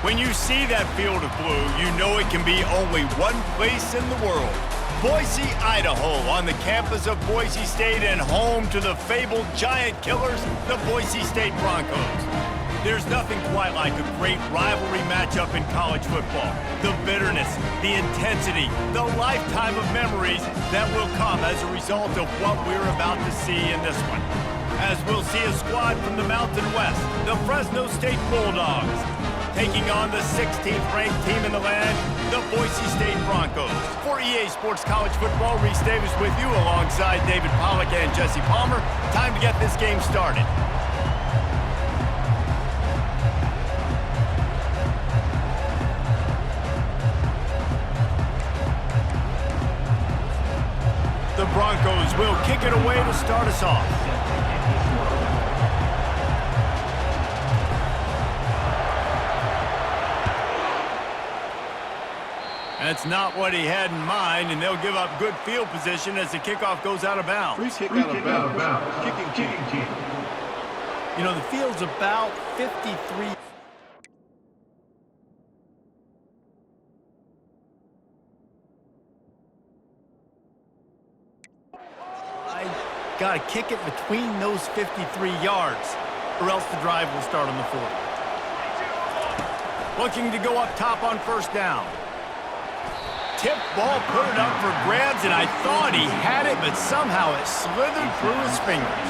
When you see that field of blue, you know it can be only one place in the world. Boise, Idaho, on the campus of Boise State and home to the fabled giant killers, the Boise State Broncos. There's nothing quite like a great rivalry matchup in college football. The bitterness, the intensity, the lifetime of memories that will come as a result of what we're about to see in this one. As we'll see a squad from the Mountain West, the Fresno State Bulldogs, taking on the 16th ranked team in the land, the Boise State Broncos. For EA Sports College Football, Reese Davis with you alongside David Pollack and Jesse Palmer. Time to get this game started. The Broncos will kick it away to start us off. That's not what he had in mind, and they'll give up good field position as the kickoff goes out of bounds. Free kick out of bounds. Kicking team. You know, the field's about 53. Got to kick it between those 53 yards, or else the drive will start on the 40. Looking to go up top on first down. Tipped ball, put it up for grabs, and I thought he had it, but somehow it slithered through his fingers.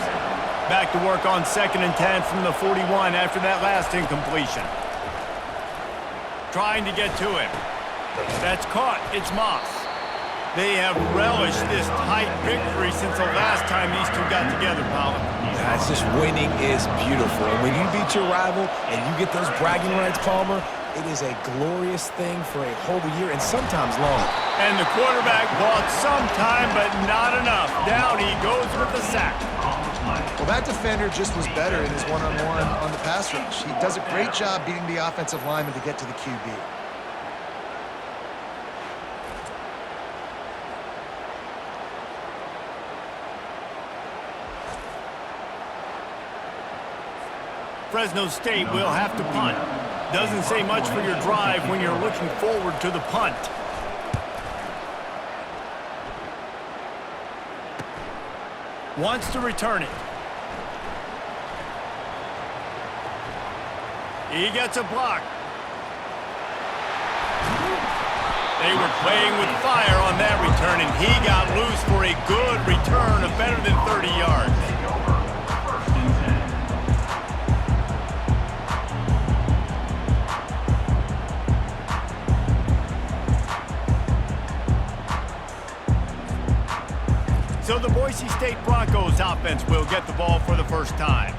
Back to work on 2nd and 10 from the 41 after that last incompletion. Trying to get to him. That's caught. It's Moss. They have relished this tight victory since the last time these two got together, Pollard. That's just winning is beautiful. And when you beat your rival and you get those bragging rights, Palmer, it is a glorious thing for a whole year and sometimes longer. And the quarterback bought some time, but not enough. Down he goes with the sack. Well, that defender just was better in his one-on-one on the pass rush. He does a great job beating the offensive lineman to get to the QB. Fresno State will have to punt. Doesn't say much for your drive when you're looking forward to the punt. Wants to return it. He gets a block. They were playing with fire on that return, and he got loose for a good return of better than 30 yards. So the Boise State Broncos offense will get the ball for the first time.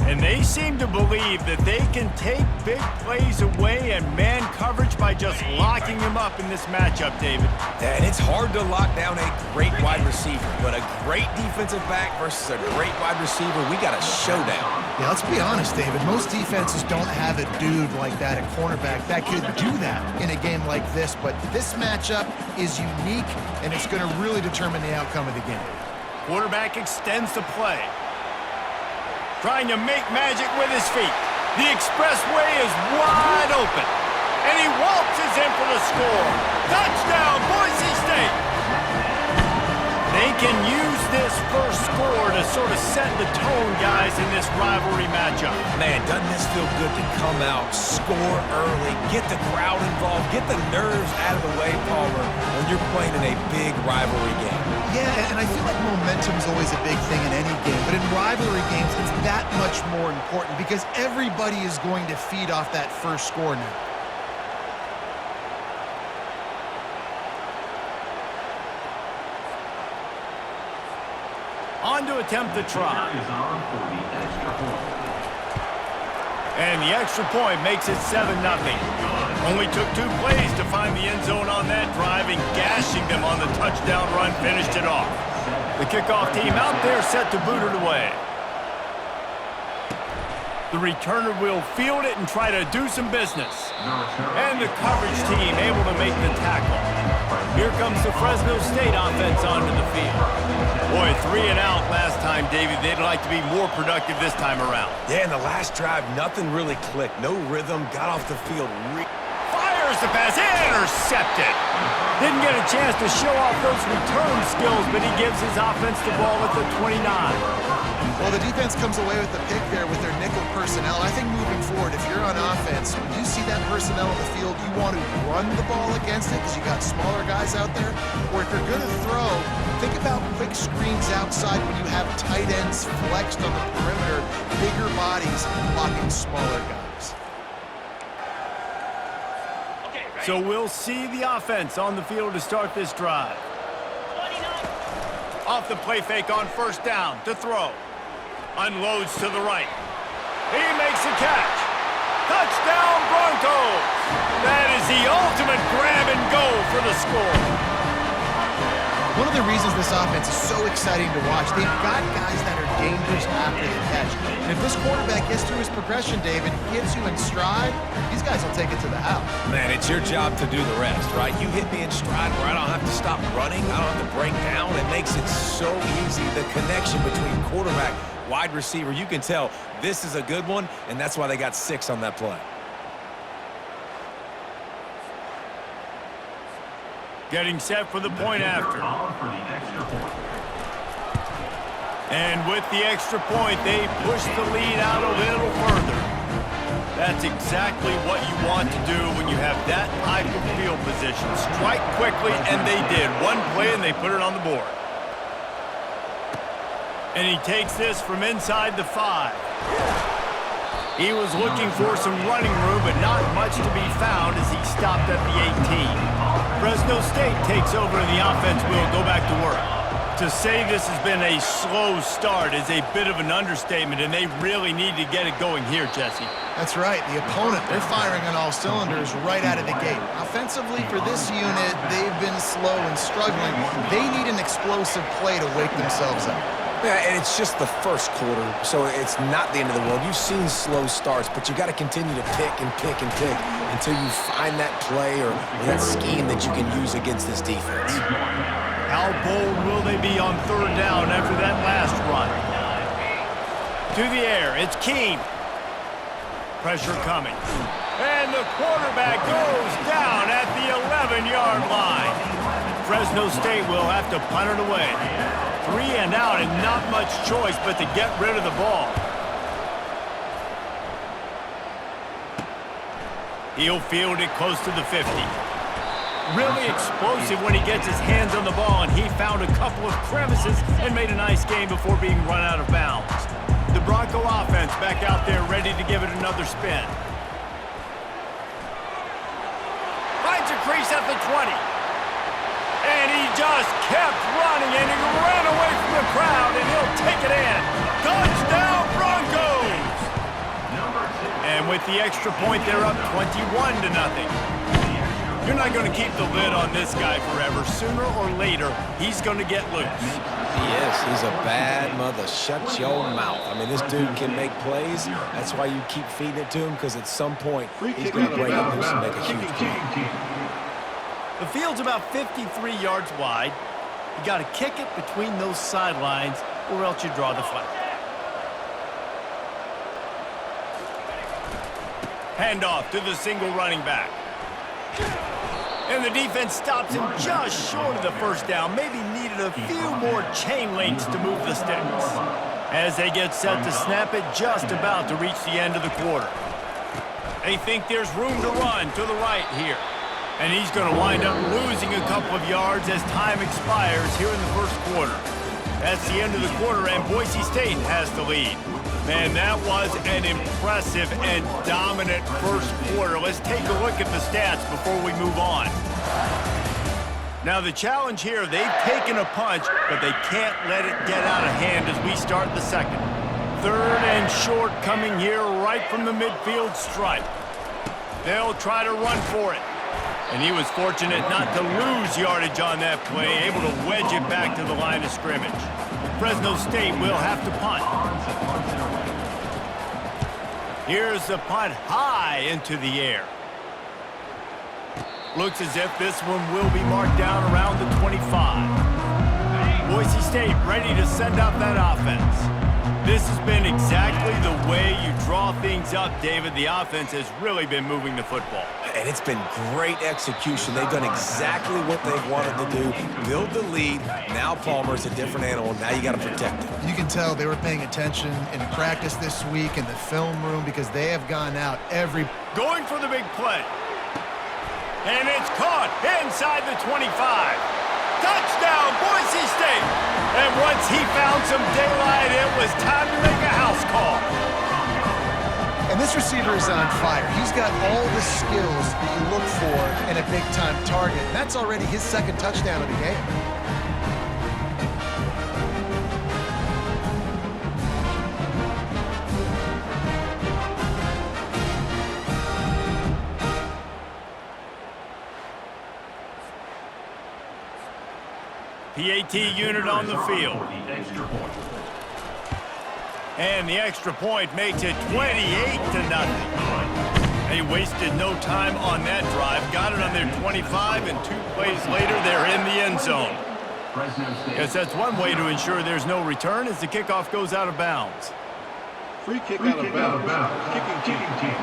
And they seem to believe that they can take big plays away and man coverage by just locking him up in this matchup, David. And it's hard to lock down a great wide receiver, but a great defensive back versus a great wide receiver, we got a showdown. Yeah, let's be honest, David. Most defenses don't have a dude like that, a cornerback, that could do that in a game like this. But this matchup is unique, and it's going to really determine the outcome of the game. Quarterback extends the play. Trying to make magic with his feet. The expressway is wide open. And he waltzes in for the score. Touchdown, Boise State! They can use this first score to sort of set the tone, guys, in this rivalry matchup. Man, doesn't this feel good to come out, score early, get the crowd involved, get the nerves out of the way, Palmer, when you're playing in a big rivalry game. Yeah, and I feel like momentum is always a big thing in any game, but in rivalry games, it's that much more important because everybody is going to feed off that first score now. On to attempt the try. And the extra point makes it 7-0. Only took 2 plays to find the end zone on that drive, and gashing them on the touchdown run finished it off. The kickoff team out there set to boot it away. The returner will field it and try to do some business. And the coverage team able to make the tackle. Here comes the Fresno State offense onto the field. Boy, 3 and out last time, Davey. They'd like to be more productive this time around. Yeah, in the last drive, nothing really clicked. No rhythm, got off the field. Fires the pass, intercepted. Didn't get a chance to show off those return skills, but he gives his offense the ball at the 29. Well, the defense comes away with the pick there with their nickel personnel. I think moving forward, if you're on offense, when you see that personnel in the field, you want to run the ball against it because you got smaller guys out there. Or if you're going to throw, think about quick screens outside when you have tight ends flexed on the perimeter, bigger bodies blocking smaller guys. So we'll see the offense on the field to start this drive. Off the play fake on first down to throw. Unloads to the right. He makes a catch. Touchdown Broncos! That is the ultimate grab and go for the score. One of the reasons this offense is so exciting to watch, they've got guys that are dangerous after the catch. And if this quarterback gets through his progression, David, gets you in stride, these guys will take it to the house. Man, it's your job to do the rest, right? You hit me in stride where I don't have to stop running. I don't have to break down. It makes it so easy. The connection between quarterback, wide receiver, you can tell this is a good one, and that's why they got 6 on that play. Getting set for the point after. And with the extra point, they push the lead out a little further. That's exactly what you want to do when you have that type of field position. Strike quickly, and they did. One play, and they put it on the board. And he takes this from inside the 5. He was looking for some running room, but not much to be found as he stopped at the 18. Fresno State takes over and the offense will go back to work. To say this has been a slow start is a bit of an understatement, and they really need to get it going here, Jesse. That's right. The opponent, they're firing on all cylinders right out of the gate. Offensively, for this unit, they've been slow and struggling. They need an explosive play to wake themselves up. Yeah, and it's just the first quarter, so it's not the end of the world. You've seen slow starts, but you got to continue to pick and pick and pick until you find that play or that scheme that you can use against this defense. How bold will they be on third down after that last run? To the air, it's Keene. Pressure coming. And the quarterback goes down at the 11-yard line. Fresno State will have to punt it away. 3 and out and not much choice but to get rid of the ball. He'll field it close to the 50. Really explosive when he gets his hands on the ball, and he found a couple of crevices and made a nice game before being run out of bounds. The Bronco offense back out there ready to give it another spin. Finds a crease at the 20. And he just kept running, and he ran away from the crowd, and he'll take it in. Touchdown, Broncos! And with the extra point, they're up 21-0. You're not going to keep the lid on this guy forever. Sooner or later, he's going to get loose. He is. He's a bad mother. Shut your mouth. I mean, this dude can make plays. That's why you keep feeding it to him, because at some point, he's going to break it loose and make a huge play. The field's about 53 yards wide. You got to kick it between those sidelines, or else you draw the flag. Handoff to the single running back. And the defense stops him just short of the first down. Maybe needed a few more chain links to move the sticks. As they get set to snap it, just about to reach the end of the quarter. They think there's room to run to the right here. And he's going to wind up losing a couple of yards as time expires here in the first quarter. That's the end of the quarter, and Boise State has the lead. Man, that was an impressive and dominant first quarter. Let's take a look at the stats before we move on. Now, the challenge here, they've taken a punch, but they can't let it get out of hand as we start the second. Third and short coming here right from the midfield stripe. They'll try to run for it. And he was fortunate not to lose yardage on that play, able to wedge it back to the line of scrimmage. Fresno State will have to punt. Here's the punt high into the air. Looks as if this one will be marked down around the 25. Boise State ready to send out that offense. This has been exactly the way you draw things up, David. The offense has really been moving the football. And it's been great execution. They've done exactly what they've wanted to do. Build the lead. Now Palmer's a different animal. Now you got to protect him. You can tell they were paying attention in practice this week in the film room because they have gone out every... Going for the big play. And it's caught inside the 25. Touchdown, Boise State! And once he found some daylight, it was time to make a house call. And this receiver is on fire. He's got all the skills that you look for in a big-time target. And that's already his second touchdown of the game. PAT unit on the field. And the extra point makes it 28-0. They wasted no time on that drive. Got it on their 25, and 2 plays later, they're in the end zone. Guess that's one way to ensure there's no return as the kickoff goes out of bounds. Free kick out of bounds. Kicking team.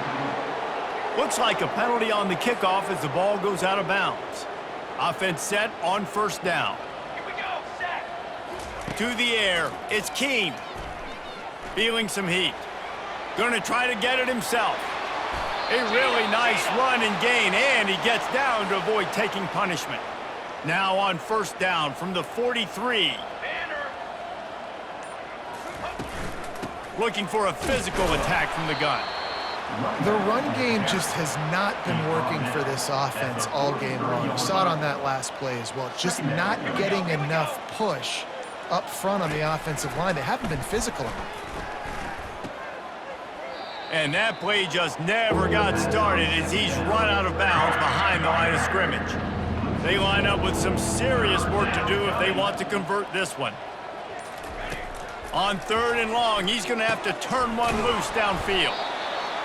Looks like a penalty on the kickoff as the ball goes out of bounds. Offense set on first down. To the air, it's Keene. Feeling some heat. Gonna try to get it himself. A really nice run and gain, and he gets down to avoid taking punishment. Now on first down from the 43. Looking for a physical attack from the gun. The run game just has not been working for this offense all game long. You saw it on that last play as well. Just not getting enough push up front on the offensive line. They haven't been physical enough. And that play just never got started as he's run out of bounds behind the line of scrimmage. They line up with some serious work to do if they want to convert this one. On 3rd and long, he's going to have to turn one loose downfield.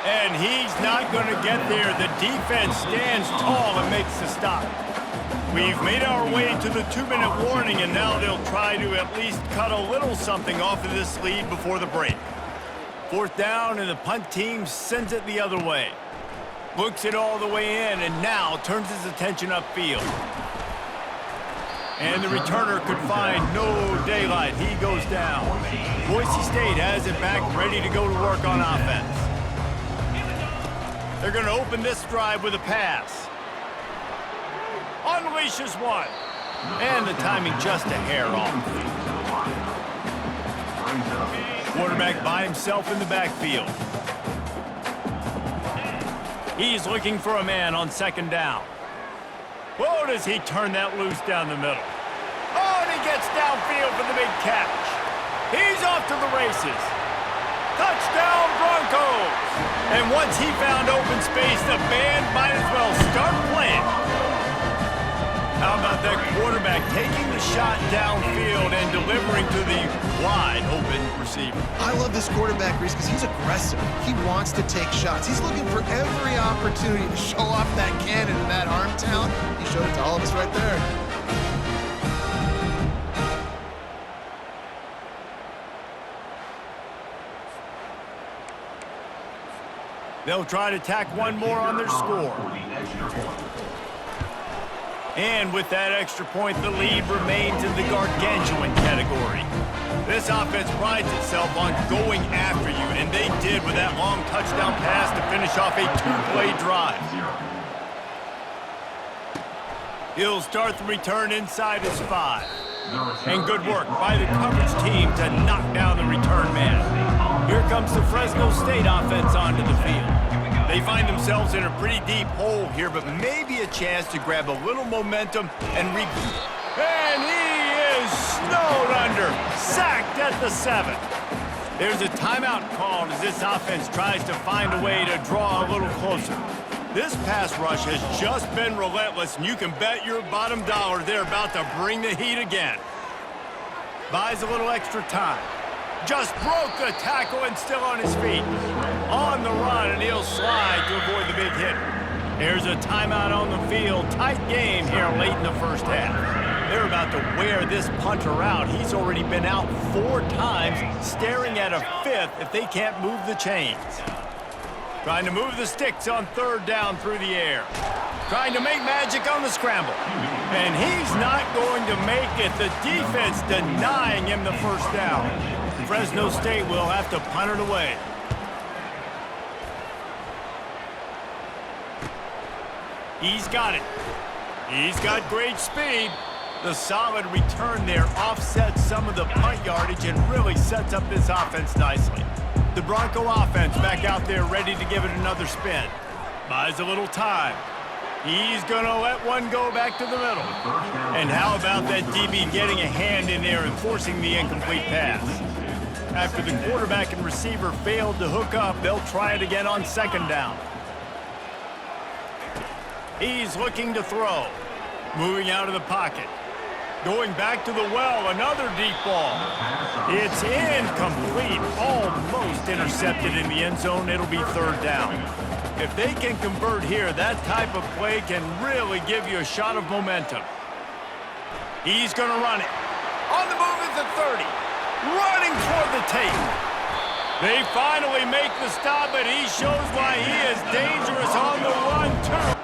And he's not going to get there. The defense stands tall and makes the stop. We've made our way to the 2-minute warning, and now they'll try to at least cut a little something off of this lead before the break. 4th down, and the punt team sends it the other way. Looks it all the way in, and now turns his attention upfield. And the returner could find no daylight. He goes down. Boise State has it back, ready to go to work on offense. They're going to open this drive with a pass. Unleashes one. And the timing just a hair off. Quarterback by himself in the backfield. He's looking for a man on 2nd down. Whoa, does he turn that loose down the middle. Oh, and he gets downfield for the big catch. He's off to the races. Touchdown, Broncos! And once he found open space, the band might as well start playing. How about that quarterback taking the shot downfield and delivering to the wide-open receiver? I love this quarterback, Reese, because he's aggressive. He wants to take shots. He's looking for every opportunity to show off that cannon and that arm talent. He showed it to all of us right there. They'll try to tack one more on their score. And with that extra point, the lead remains in the gargantuan category. This offense prides itself on going after you, and they did with that long touchdown pass to finish off a 2-play drive. He'll start the return inside his 5. And good work by the coverage team to knock down the return man. Here comes the Fresno State offense onto the field. They find themselves in a pretty deep hole here, but maybe a chance to grab a little momentum and regroup. And he is snowed under, sacked at the 7. There's a timeout called as this offense tries to find a way to draw a little closer. This pass rush has just been relentless, and you can bet your bottom dollar they're about to bring the heat again. Buys a little extra time. Just broke the tackle and still on his feet. On the run, and he'll slide to avoid the big hit. There's a timeout on the field. Tight game here late in the first half. They're about to wear this punter out. He's already been out 4 times, staring at a 5th if they can't move the chains. Trying to move the sticks on 3rd down through the air. Trying to make magic on the scramble. And he's not going to make it. The defense denying him the first down. Fresno State will have to punt it away. He's got it. He's got great speed. The solid return there offsets some of the punt yardage and really sets up this offense nicely. The Bronco offense back out there ready to give it another spin. Buys a little time. He's going to let one go back to the middle. And how about that DB getting a hand in there and forcing the incomplete pass? After the quarterback and receiver failed to hook up, they'll try it again on 2nd down. He's looking to throw. Moving out of the pocket. Going back to the well, another deep ball. It's incomplete, almost intercepted in the end zone. It'll be 3rd down. If they can convert here, that type of play can really give you a shot of momentum. He's going to run it. On the move is the 30. Running toward the tape. They finally make the stop, but he shows why he is dangerous on the run, too.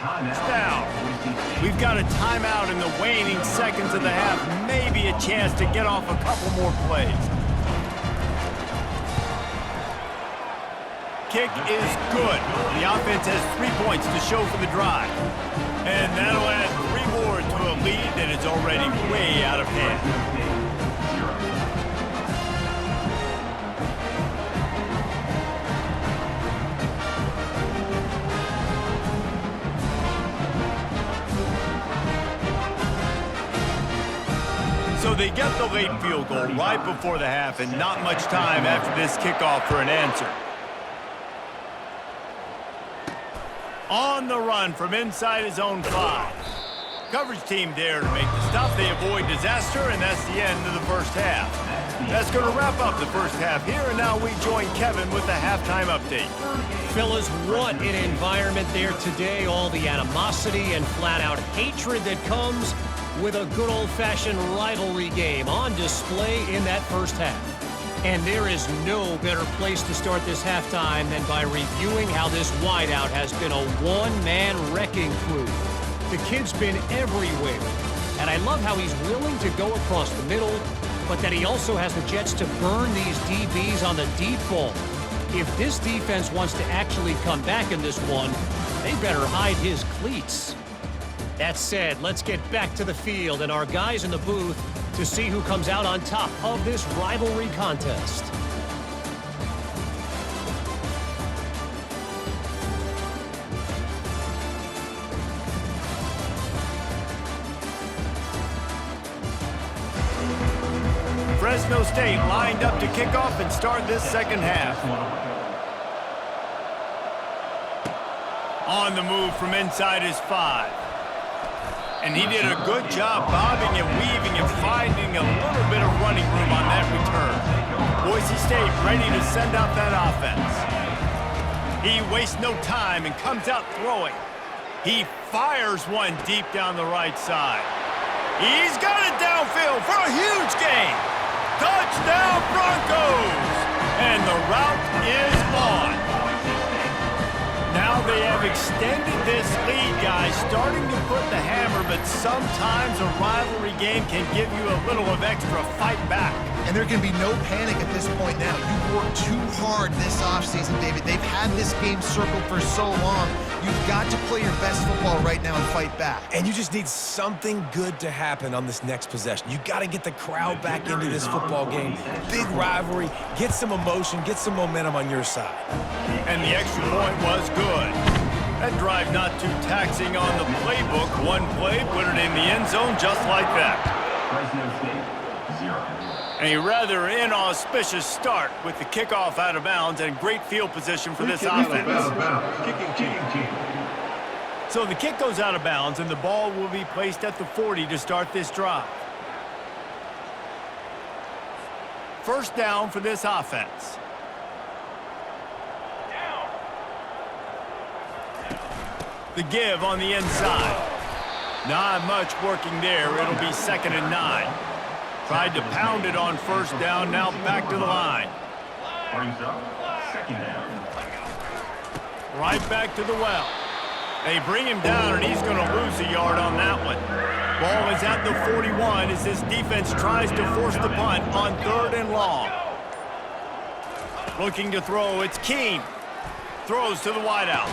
It's down. We've got a timeout in the waning seconds of the half. Maybe a chance to get off a couple more plays. Kick is good. The offense has 3 points to show for the drive. And that'll add 3 more to a lead that is already way out of hand. So they get the late field goal right before the half and not much time after this kickoff for an answer. On the run from inside his own 5. Coverage team there to make the stop. They avoid disaster, and that's the end of the first half. That's going to wrap up the first half here, and now we join Kevin with the halftime update. Fellas, what an environment there today. All the animosity and flat-out hatred that comes with a good old-fashioned rivalry game on display in that first half. And there is no better place to start this halftime than by reviewing how this wideout has been a one-man wrecking crew. The kid's been everywhere, and I love how he's willing to go across the middle, but that he also has the jets to burn these DBs on the deep ball. If this defense wants to actually come back in this one, they better hide his cleats. That said, let's get back to the field and our guys in the booth to see who comes out on top of this rivalry contest. Fresno State lined up to kick off and start this second half. On the move from inside his 5. And he did a good job bobbing and weaving and finding a little bit of running room on that return. Boise State ready to send out that offense. He wastes no time and comes out throwing. He fires one deep down the right side. He's got it downfield for a huge gain. Touchdown Broncos! And the route is on. Now they have extended this lead, guys, starting to put the hammer, but sometimes a rivalry game can give you a little of extra fight back. And there can be no panic at this point now. You've worked too hard this offseason, David. They've had this game circled for so long. You've got to play your best football right now and fight back. And you just need something good to happen on this next possession. You got to get the crowd back into this football game. Big rivalry. Get some emotion. Get some momentum on your side. And the extra point was good. That drive not too taxing on the playbook. One play, put it in the end zone just like that. A rather inauspicious start with the kickoff out of bounds and great field position for this offense. So the kick goes out of bounds and the ball will be placed at the 40 to start this drive. First down for this offense. The give on the inside. Not much working there. It'll be 2nd and 9. Tried to pound it on first down, now back to the line. Right back to the well. They bring him down, and he's going to lose a yard on that one. Ball is at the 41 as this defense tries to force the punt on 3rd and long. Looking to throw, it's Keene. Throws to the wideout.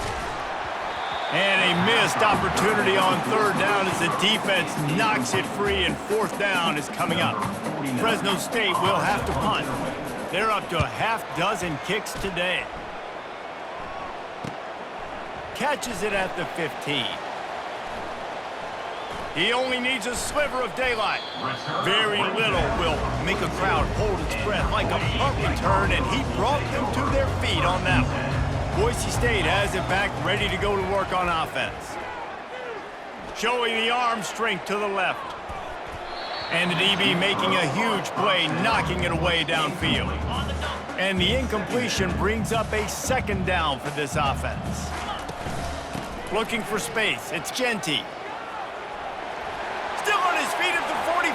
And a missed opportunity on 3rd down as the defense knocks it free, and 4th down is coming up. Fresno State will have to punt. They're up to a half-dozen kicks today. Catches it at the 15. He only needs a sliver of daylight. Very little will make a crowd hold its breath like a punt return, and he brought them to their feet on that one. Boise State has it back, ready to go to work on offense. Showing the arm strength to the left. And the DB making a huge play, knocking it away downfield. And the incompletion brings up a 2nd down for this offense. Looking for space, it's Genty. Still on his feet at the 45.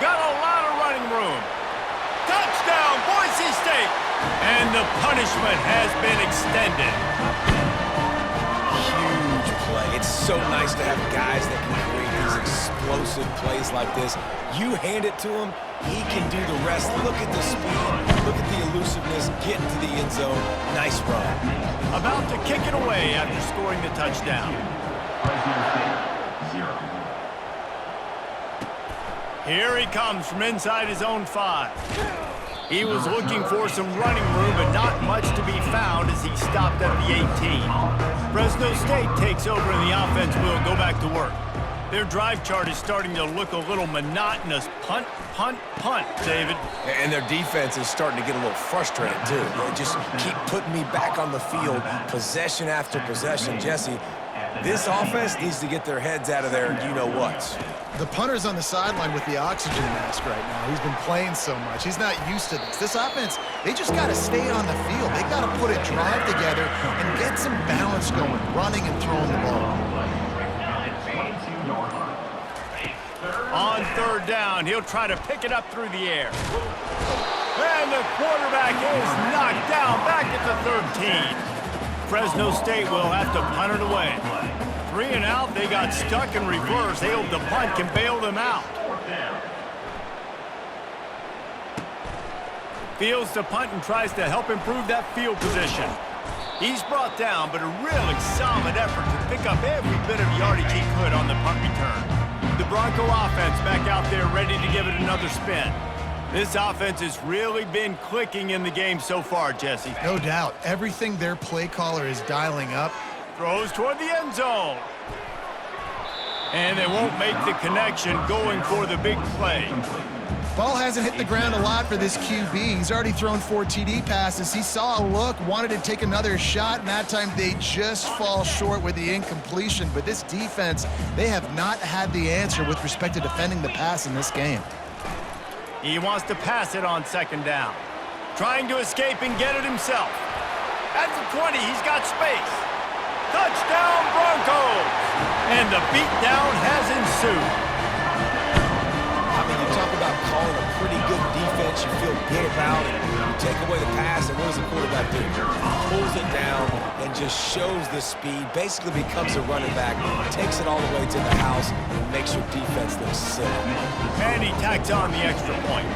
Got a lot of running room. Touchdown, Boise State! And the punishment has been extended. Huge play. so nice to have guys that can create these explosive plays like this. You hand it to him, he can do the rest. Look at the speed. Look at the elusiveness. Get into the end zone. Nice run. About to kick it away after scoring the touchdown. Here he comes from inside his own 5. He was looking for some running room, but not much to be found as he stopped at the 18. Fresno State takes over and the offense will go back to work. Their drive chart is starting to look a little monotonous. Punt, punt, punt, David. And their defense is starting to get a little frustrated, too. They just keep putting me back on the field, possession after possession. Jesse, this offense needs to get their heads out of there, you-know-whats. The punter's on the sideline with the oxygen mask right now. He's been playing so much. He's not used to this. This offense, they just got to stay on the field. They got to put a drive together and get some balance going, running and throwing the ball. On third down, he'll try to pick it up through the air. And the quarterback is knocked down back at the 13. Fresno State will have to punt it away. 3 and out, they got stuck in reverse. They hope the punt can bail them out. Fields to punt and tries to help improve that field position. He's brought down, but a really solid effort to pick up every bit of yardage he could on the punt return. The Bronco offense back out there ready to give it another spin. This offense has really been clicking in the game so far, Jesse. No doubt. Everything their play caller is dialing up. Throws toward the end zone. And they won't make the connection going for the big play. Ball hasn't hit the ground a lot for this QB. He's already thrown 4 TD passes. He saw a look, wanted to take another shot, and that time they just fall short with the incompletion. But this defense, they have not had the answer with respect to defending the pass in this game. He wants to pass it on second down. Trying to escape and get it himself. At the 20, he's got space. Touchdown, Broncos! And the beatdown has ensued. I mean, you talk about calling a pretty good defense you feel good about, and you take away the pass, and what does the quarterback do? Pulls it down and just shows the speed, basically becomes a running back, takes it all the way to the house, and makes your defense look silly. And he tacks on the extra point.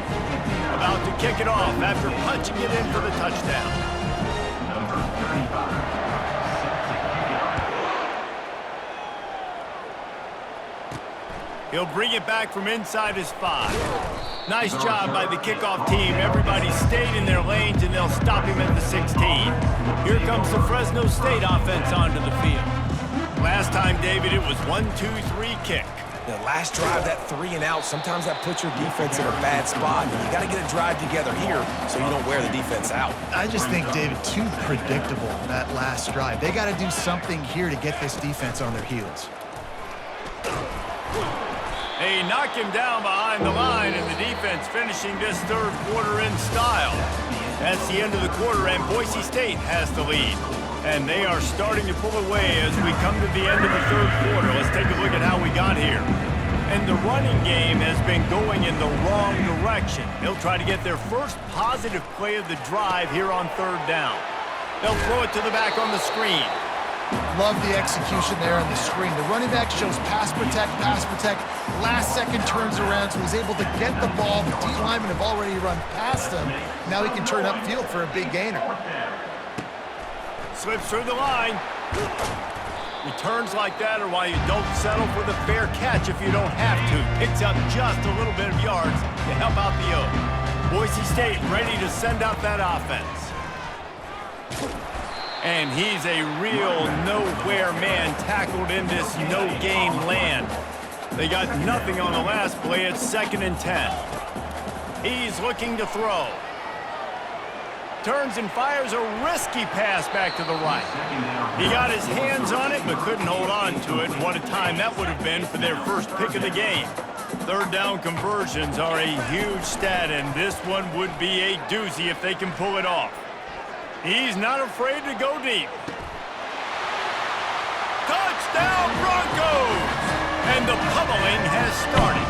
About to kick it off after punching it in for the touchdown. Number 35. He'll bring it back from inside his 5. Nice job by the kickoff team. Everybody stayed in their lanes, and they'll stop him at the 16. Here comes the Fresno State offense onto the field. Last time, David, it was 1-2-3 kick. The last drive, that 3 and out, sometimes that puts your defense in a bad spot. You got to get a drive together here so you don't wear the defense out. I just think, David, too predictable that last drive. They got to do something here to get this defense on their heels. They knock him down behind the line, and the defense finishing this third quarter in style. That's the end of the quarter, and Boise State has the lead. And they are starting to pull away as we come to the end of the third quarter. Let's take a look at how we got here. And the running game has been going in the wrong direction. They'll try to get their first positive play of the drive here on third down. They'll throw it to the back on the screen. Love the execution there on the screen. The running back shows pass protect, last second turns around, so he's able to get the ball. The D linemen have already run past him. Now he can turn upfield for a big gainer. Slips through the line. Returns like that are why you don't settle for the fair catch if you don't have to. Picks up just a little bit of yards to help out the O. Boise State ready to send out that offense. And he's a real nowhere man tackled in this no-gain land. They got nothing on the last play. It's 2nd and 10. He's looking to throw. Turns and fires a risky pass back to the right. He got his hands on it but couldn't hold on to it. And what a time that would have been for their first pick of the game. Third down conversions are a huge stat, and this one would be a doozy if they can pull it off. He's not afraid to go deep. Touchdown, Broncos! And the pummeling has started.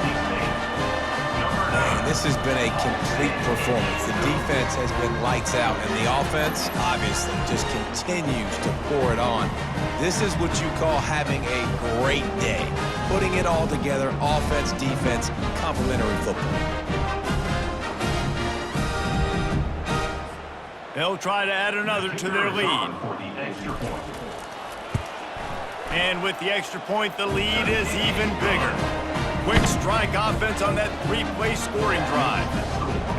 Man, this has been a complete performance. The defense has been lights out, and the offense, obviously, just continues to pour it on. This is what you call having a great day. Putting it all together, offense, defense, complementary football. They'll try to add another to their lead. And with the extra point, the lead is even bigger. Quick strike offense on that three-play scoring drive.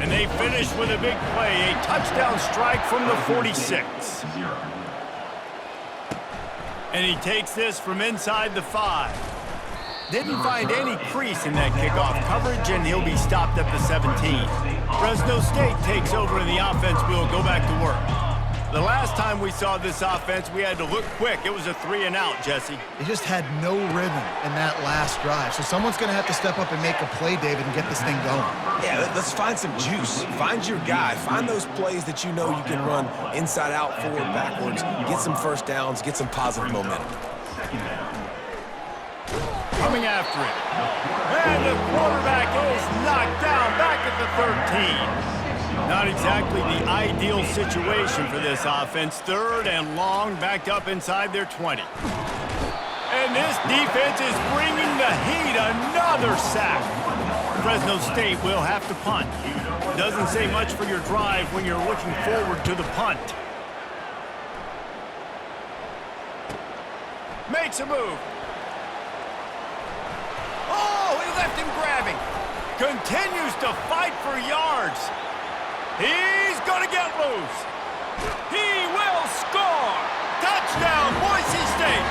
And they finish with a big play, a touchdown strike from the 46. And he takes this from inside the 5. Didn't find any crease in that kickoff coverage, and he'll be stopped at the 17. Fresno State takes over, and the offense will go back to work. The last time we saw this offense, we had to look quick. It was a 3-and-out, Jesse. They just had no rhythm in that last drive. So someone's going to have to step up and make a play, David, and get this thing going. Yeah, let's find some juice. Find your guy. Find those plays that you know you can run inside out, forward, backwards. Get some first downs. Get some positive momentum. Coming after it. And the quarterback is knocked down back at the 13. Not exactly the ideal situation for this offense. 3rd and long, backed up inside their 20. And this defense is bringing the heat. Another sack. Fresno State will have to punt. Doesn't say much for your drive when you're looking forward to the punt. Makes a move. Oh, he left him grabbing. Continues to fight for yards. He's going to get loose. He will score. Touchdown, Boise State.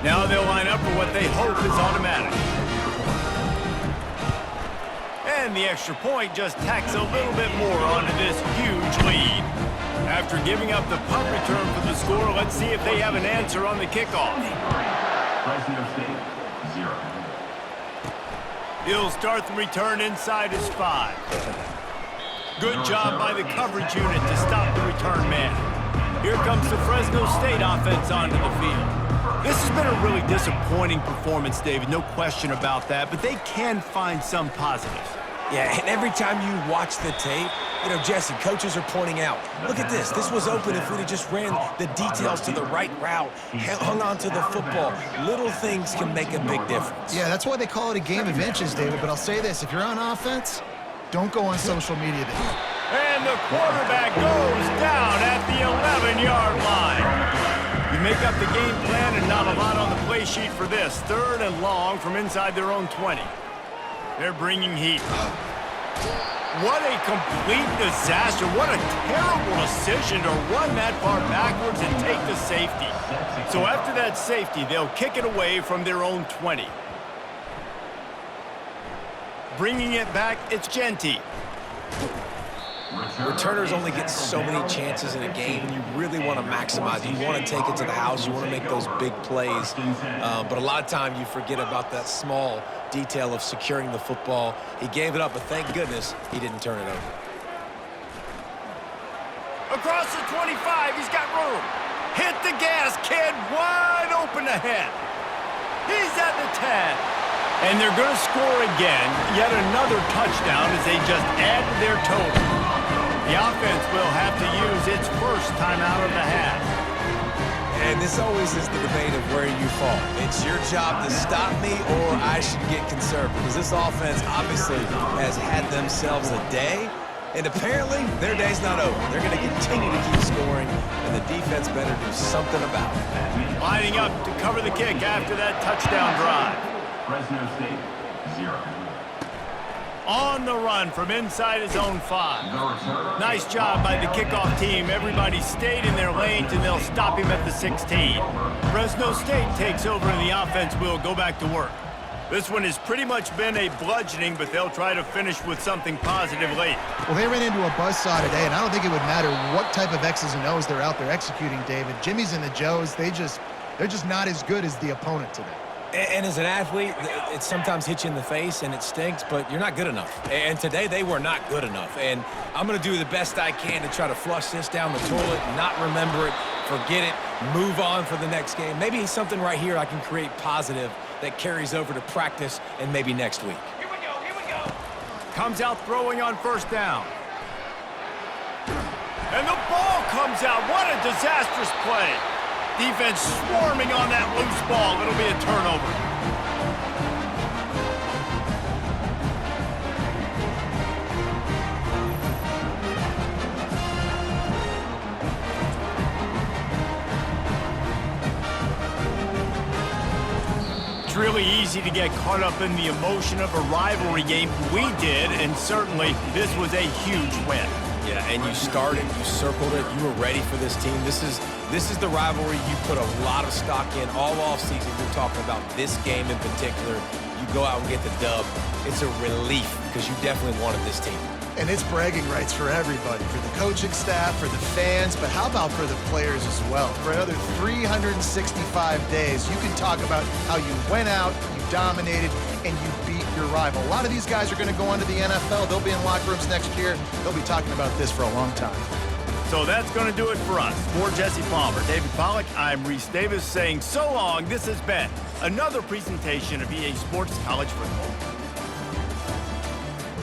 Now they'll line up for what they hope is automatic. And the extra point just tacks a little bit more onto this huge lead. After giving up the punt return for the score, let's see if they have an answer on the kickoff. Fresno State, 0. He'll start the return inside his 5. Good job by the coverage unit to stop the return man. Here comes the Fresno State offense onto the field. This has been a really disappointing performance, David, no question about that, but they can find some positives. Yeah, and every time you watch the tape, you know, Jesse, coaches are pointing out, look at this. This was open if we'd have just ran the details to the right route, hung on to the football. Little things can make a big difference. Yeah, that's why they call it a game of inches, David. But I'll say this, if you're on offense, don't go on social media. And the quarterback goes down at the 11-yard line. You make up the game plan and not a lot on the play sheet for this. 3rd and long from inside their own 20. They're bringing heat. What a complete disaster. What a terrible decision to run that far backwards and take the safety. So after that safety, they'll kick it away from their own 20. Bringing it back, it's Genty. Returners only get so many chances in a game, and you really want to maximize it. You want to take it to the house. You want to make those big plays. But a lot of time you forget about that small detail of securing the football. He gave it up, but thank goodness he didn't turn it over. Across the 25, he's got room. Hit the gas, kid. Wide open ahead. He's at the 10. And they're going to score again. Yet another touchdown as they just add to their total. The offense will have to use its first timeout of the half. And this always is the debate of where you fall. It's your job to stop me or I should get conservative. Because this offense obviously has had themselves a day. And apparently their day's not over. They're going to continue to keep scoring. And the defense better do something about it. Lining up to cover the kick after that touchdown drive. Fresno State, 0. On the run from inside his own 5. Nice job by the kickoff team. Everybody stayed in their lanes, and they'll stop him at the 16. Fresno State takes over, and the offense will go back to work. This one has pretty much been a bludgeoning, but they'll try to finish with something positive late. Well, they ran into a buzzsaw today, and I don't think it would matter what type of X's and O's they're out there executing, David. Jimmy's and the Joes, they're just not as good as the opponent today. And as an athlete, it sometimes hits you in the face and it stinks, but you're not good enough. And today they were not good enough. And I'm going to do the best I can to try to flush this down the toilet, not remember it, forget it, move on for the next game. Maybe something right here I can create positive that carries over to practice and maybe next week. Here we go. Comes out throwing on first down. And the ball comes out. What a disastrous play. Defense swarming on that loose ball. It'll be a turnover. It's really easy to get caught up in the emotion of a rivalry game. We did, and certainly this was a huge win. Yeah, and you started, you circled it, you were ready for this team. This is the rivalry you put a lot of stock in all offseason. You're talking about this game in particular. You go out and get the dub. It's a relief because you definitely wanted this team. And it's bragging rights for everybody, for the coaching staff, for the fans, but how about for the players as well? For another 365 days, you can talk about how you went out, you dominated, and you beat your rival. A lot of these guys are going to go on to the NFL. They'll be in locker rooms next year. They'll be talking about this for a long time. So that's going to do it for us. For Jesse Palmer, David Pollack, I'm Reese Davis saying so long. This has been another presentation of EA Sports College Football.